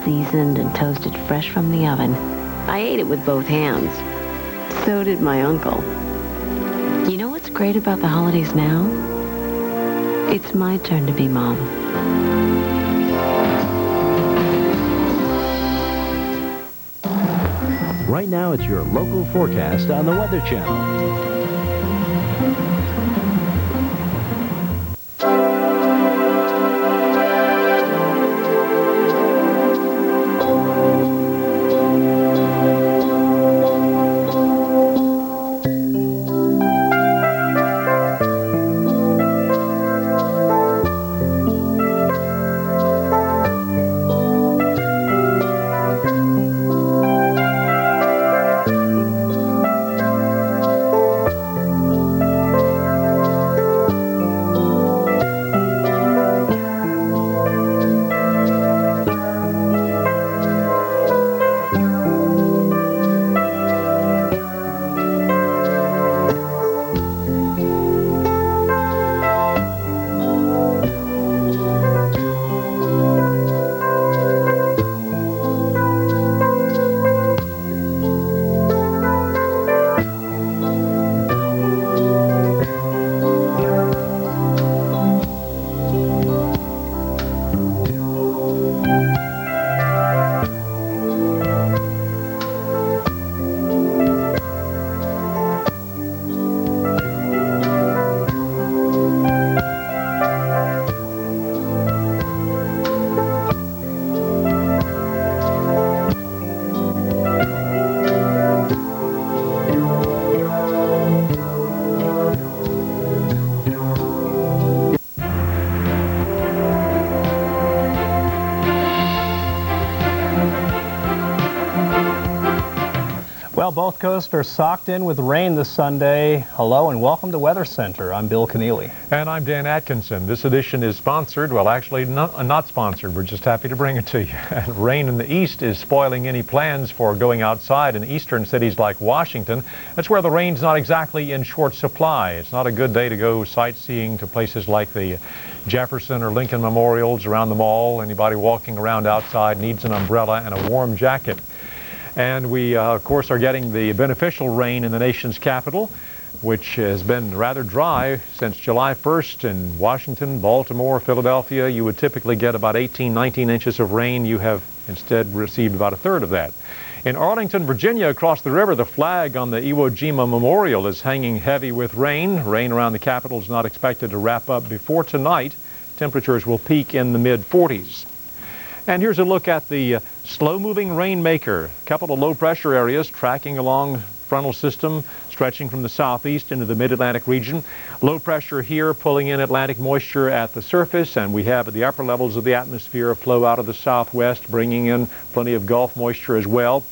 seasoned and toasted fresh from the oven. I ate it with both hands. So did my uncle. You know what's great about the holidays now? It's my turn to be mom. Right now, it's your local forecast on the Weather Channel. Well, both coasts are socked in with rain this Sunday. Hello and welcome to Weather Center. I'm Bill Keneally. And I'm Dan Atkinson. This edition is sponsored, well actually not sponsored, we're just happy to bring it to you. Rain in the east is spoiling any plans for going outside in eastern cities like Washington. That's where the rain's not exactly in short supply. It's not a good day to go sightseeing to places like the Jefferson or Lincoln Memorials around the mall. Anybody walking around outside needs an umbrella and a warm jacket. And we, of course, are getting the beneficial rain in the nation's capital, which has been rather dry since July 1st in Washington, Baltimore, Philadelphia. You would typically get about 18, 19 inches of rain. You have instead received about a third of that. In Arlington, Virginia, across the river, the flag on the Iwo Jima Memorial is hanging heavy with rain. Rain around the capital is not expected to wrap up before tonight. Temperatures will peak in the mid-40s. And here's a look at the slow-moving rainmaker. A couple of low-pressure areas tracking along frontal system stretching from the southeast into the mid-Atlantic region. Low pressure here pulling in Atlantic moisture at the surface, and we have at the upper levels of the atmosphere a flow out of the southwest bringing in plenty of Gulf moisture as well.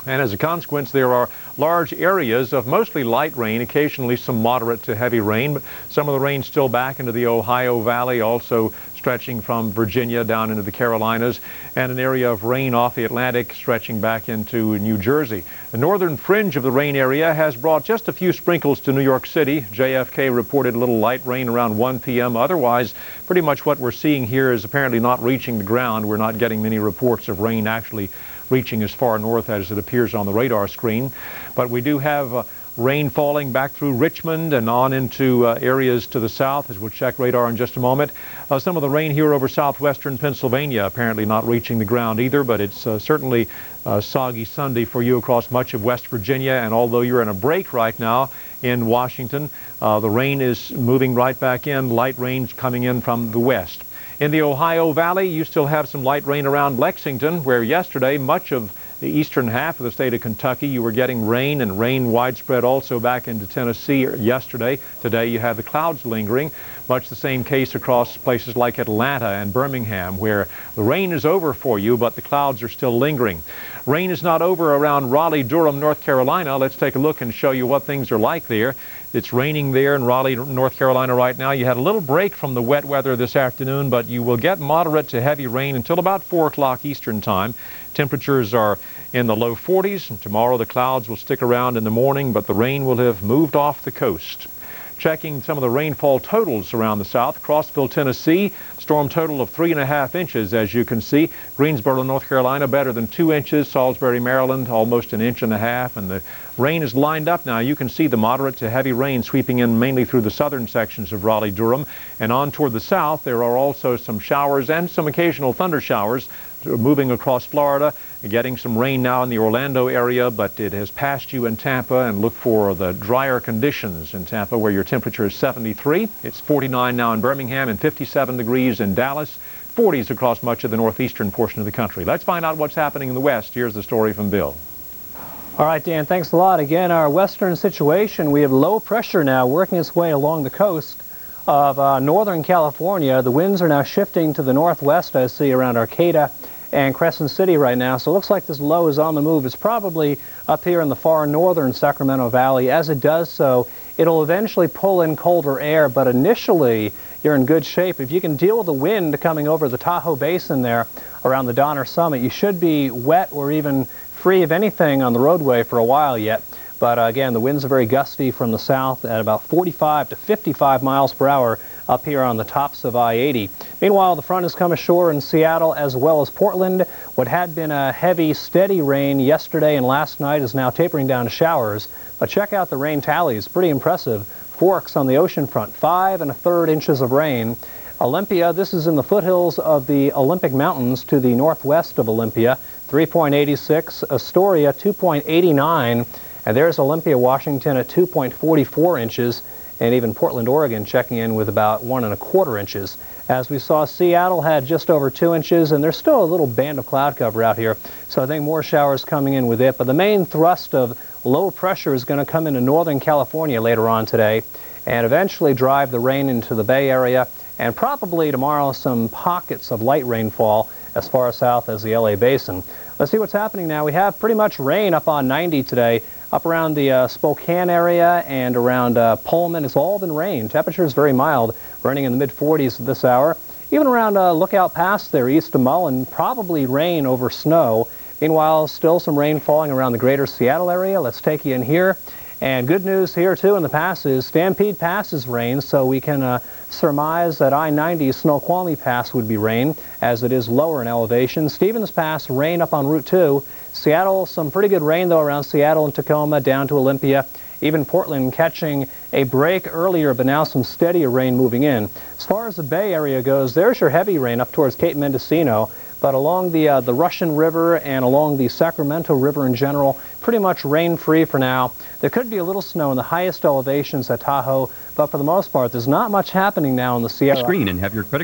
And as a consequence, there are large areas of mostly light rain, occasionally some moderate to heavy rain, but some of the rain still back into the Ohio Valley, also stretching from Virginia down into the Carolinas, and an area of rain off the Atlantic stretching back into New Jersey. The northern fringe of the rain area has brought just a few sprinkles to New York City. JFK reported a little light rain around 1 p.m. Otherwise, pretty much what we're seeing here is apparently not reaching the ground. We're not getting many reports of rain actually reaching as far north as it appears on the radar screen. But we do have rain falling back through Richmond and on into areas to the south, as we'll check radar in just a moment. Some of the rain here over southwestern Pennsylvania apparently not reaching the ground either, but it's certainly soggy Sunday for you across much of West Virginia. And although you're in a break right now in Washington, the rain is moving right back in, light rains coming in from the west. In the Ohio Valley, you still have some light rain around Lexington, where yesterday much of the eastern half of the state of Kentucky, you were getting rain, and rain widespread also back into Tennessee yesterday. Today you have the clouds lingering. Much the same case across places like Atlanta and Birmingham, where the rain is over for you, but the clouds are still lingering. Rain is not over around Raleigh, Durham, North Carolina. Let's take a look and show you what things are like there. It's raining there in Raleigh, North Carolina right now. You had a little break from the wet weather this afternoon, but you will get moderate to heavy rain until about 4 o'clock Eastern time. Temperatures are in the low 40s, and tomorrow the clouds will stick around in the morning, but the rain will have moved off the coast. Checking some of the rainfall totals around the south, Crossville, Tennessee, Storm total of 3.5 inches, as you can see. Greensboro, North Carolina, better than 2 inches. Salisbury, Maryland, almost 1.5 inches. And the rain is lined up now. You can see the moderate to heavy rain sweeping in mainly through the southern sections of Raleigh-Durham. And on toward the south, there are also some showers and some occasional thunder showers moving across Florida, getting some rain now in the Orlando area, but it has passed you in Tampa, and look for the drier conditions in Tampa where your temperature is 73. It's 49 now in Birmingham and 57 degrees in Dallas, 40s across much of the northeastern portion of the country. Let's find out what's happening in the west. Here's the story from Bill. All right, Dan, thanks a lot. Again, our western situation, we have low pressure now working its way along the coast of northern California. The winds are now shifting to the northwest, I see, around Arcata and Crescent City right now. So it looks like this low is on the move. It's probably up here in the far northern Sacramento Valley. As it does so, it'll eventually pull in colder air, but initially you're in good shape. If you can deal with the wind coming over the Tahoe Basin there around the Donner Summit, you should be wet or even free of anything on the roadway for a while yet. But again, the winds are very gusty from the south at about 45 to 55 miles per hour up here on the tops of I-80. Meanwhile, the front has come ashore in Seattle as well as Portland. What had been a heavy, steady rain yesterday and last night is now tapering down to showers. But check out the rain tallies. Pretty impressive. Forks on the ocean front, 5 1/3 inches of rain. Olympia, this is in the foothills of the Olympic Mountains to the northwest of Olympia, 3.86. Astoria, 2.89. And there's Olympia, Washington at 2.44 inches, and even Portland, Oregon checking in with about 1 1/4 inches. As we saw, Seattle had just over 2 inches, and there's still a little band of cloud cover out here, so I think more showers coming in with it. But the main thrust of low pressure is going to come into northern California later on today and eventually drive the rain into the Bay Area, and probably tomorrow some pockets of light rainfall as far south as the LA Basin. Let's see what's happening now. We have pretty much rain up on 90 today. Up around the Spokane area and around Pullman, it's all been rain. Temperature is very mild, running in the mid-40s at this hour. Even around Lookout Pass there, east of Mullen, probably rain over snow. Meanwhile, still some rain falling around the greater Seattle area. Let's take you in here. And good news here, too, in the pass is Stampede Pass is rain, so we can surmise that I-90 Snoqualmie Pass would be rain, as it is lower in elevation. Stevens Pass, rain up on Route 2. Seattle, some pretty good rain, though, around Seattle and Tacoma down to Olympia. Even Portland catching a break earlier, but now some steadier rain moving in. As far as the Bay Area goes, there's your heavy rain up towards Cape Mendocino. But along the Russian River and along the Sacramento River in general, pretty much rain-free for now. There could be a little snow in the highest elevations at Tahoe, but for the most part, there's not much happening now in the Sierra. Screen and have your credit